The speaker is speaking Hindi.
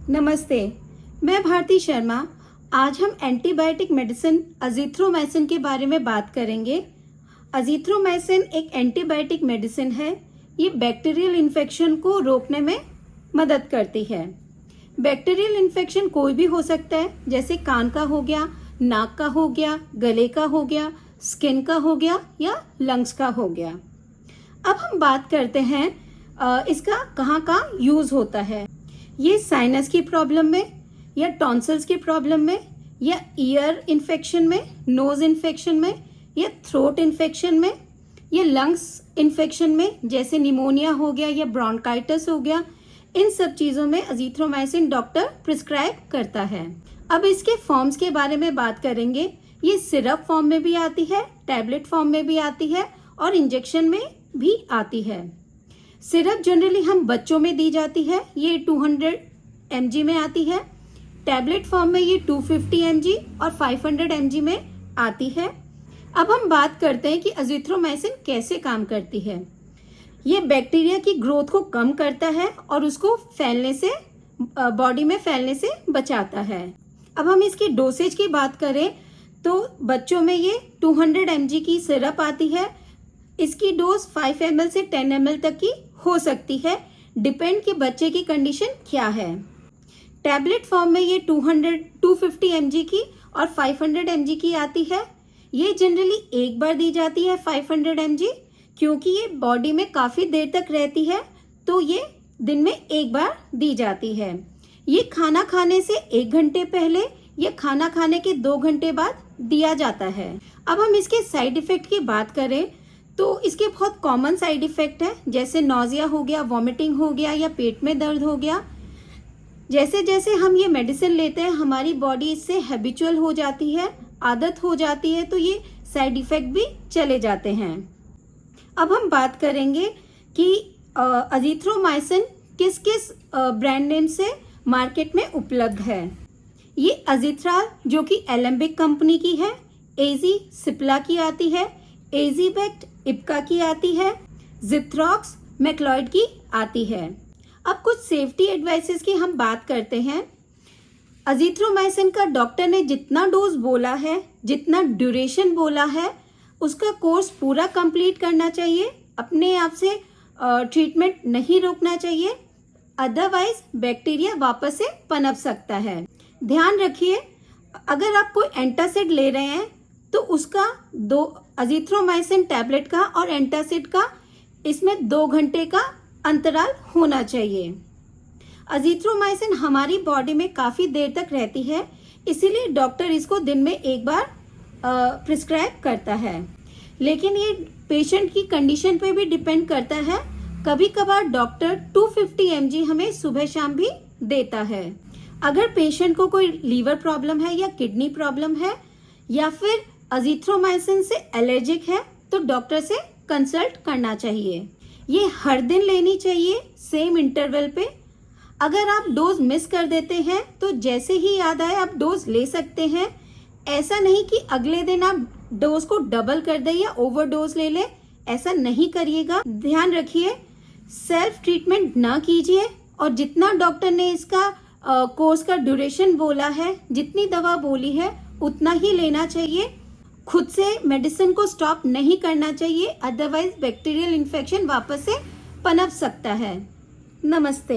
नमस्ते, मैं भारती शर्मा। आज हम एंटीबायोटिक मेडिसिन अजीथ्रोमाइसिन के बारे में बात करेंगे। अजीथ्रोमाइसिन एक एंटीबायोटिक मेडिसिन है। ये बैक्टीरियल इन्फेक्शन को रोकने में मदद करती है। बैक्टीरियल इन्फेक्शन कोई भी हो सकता है, जैसे कान का हो गया, नाक का हो गया, गले का हो गया, स्किन का हो गया या लंग्स का हो गया। अब हम बात करते हैं इसका कहाँ कहाँ यूज होता है। ये साइनस की प्रॉब्लम में या टॉन्सिल्स की प्रॉब्लम में या ईयर इन्फेक्शन में, नोज इन्फेक्शन में या थ्रोट इन्फेक्शन में या लंग्स इन्फेक्शन में, जैसे निमोनिया हो गया या ब्रोंकाइटिस हो गया, इन सब चीज़ों में अजीथ्रोमाइसिन डॉक्टर प्रिस्क्राइब करता है। अब इसके फॉर्म्स के बारे में बात करेंगे। ये सिरप फॉर्म में भी आती है, टैबलेट फॉर्म में भी आती है और इंजेक्शन में भी आती है। सिरप जनरली हम बच्चों में दी जाती है, ये 200 mg में आती है। टैबलेट फॉर्म में ये 250 mg और 500 mg में आती है। अब हम बात करते हैं कि अजीथ्रोमाइसिन कैसे काम करती है। ये बैक्टीरिया की ग्रोथ को कम करता है और उसको फैलने से, बॉडी में फैलने से बचाता है। अब हम इसकी डोसेज की बात करें तो बच्चों में ये 200 mg की सिरप आती है। इसकी डोज 5 ml से 10 ml तक की हो सकती है, डिपेंड कि बच्चे की कंडीशन क्या है। टैबलेट फॉर्म में ये 250 mg की और 500 mg की आती है। ये जनरली एक बार दी जाती है 500 mg, क्योंकि ये बॉडी में काफ़ी देर तक रहती है, तो ये दिन में एक बार दी जाती है। ये खाना खाने से 1 घंटे पहले या खाना खाने के 2 घंटे बाद दिया जाता है। अब हम इसके साइड इफ़ेक्ट की बात करें तो इसके बहुत कॉमन साइड इफ़ेक्ट है, जैसे नॉजिया हो गया, वॉमिटिंग हो गया या पेट में दर्द हो गया। जैसे जैसे हम ये मेडिसिन लेते हैं हमारी बॉडी इससे हैबिचुअल हो जाती है, आदत हो जाती है, तो ये साइड इफ़ेक्ट भी चले जाते हैं। अब हम बात करेंगे कि अजीथ्रोमाइसिन किस किस ब्रांड नेम से मार्केट में उपलब्ध है। ये अजीथ्राल जो कि एलेम्बिक कंपनी की है, एजी सिप्ला की आती है, एजीबेक्ट इप्का की आती है, जिथ्रॉक्स मैक्लॉइड की आती है। अब कुछ सेफ्टी एडवाइसेस की हम बात करते हैं। अजीथ्रोमाइसिन का डॉक्टर ने जितना डोज बोला है, जितना ड्यूरेशन बोला है, उसका कोर्स पूरा कंप्लीट करना चाहिए। अपने आप से ट्रीटमेंट नहीं रोकना चाहिए, अदरवाइज बैक्टीरिया वापस से पनप सकता है। ध्यान रखिए, अगर आप कोई एंटासिड ले रहे हैं तो उसका अजीथ्रोमाइसिन टैबलेट का और एंटासिड का इसमें 2 घंटे का अंतराल होना चाहिए। अजीथ्रोमाइसिन हमारी बॉडी में काफ़ी देर तक रहती है, इसीलिए डॉक्टर इसको दिन में एक बार प्रिस्क्राइब करता है। लेकिन ये पेशेंट की कंडीशन पे भी डिपेंड करता है। कभी कभार डॉक्टर 250 mg हमें सुबह शाम भी देता है। अगर पेशेंट को कोई लीवर प्रॉब्लम है या किडनी प्रॉब्लम है या फिर अजीथ्रोमाइसिन से एलर्जिक है तो डॉक्टर से कंसल्ट करना चाहिए। ये हर दिन लेनी चाहिए, सेम इंटरवल पे। अगर आप डोज मिस कर देते हैं तो जैसे ही याद आए आप डोज ले सकते हैं। ऐसा नहीं कि अगले दिन आप डोज को डबल कर दें या ओवरडोज ले लें, ऐसा नहीं करिएगा। ध्यान रखिए, सेल्फ ट्रीटमेंट ना कीजिए और जितना डॉक्टर ने इसका कोर्स का ड्यूरेशन बोला है, जितनी दवा बोली है, उतना ही लेना चाहिए। खुद से मेडिसिन को स्टॉप नहीं करना चाहिए, अदरवाइज बैक्टीरियल इन्फेक्शन वापस से पनप सकता है। नमस्ते।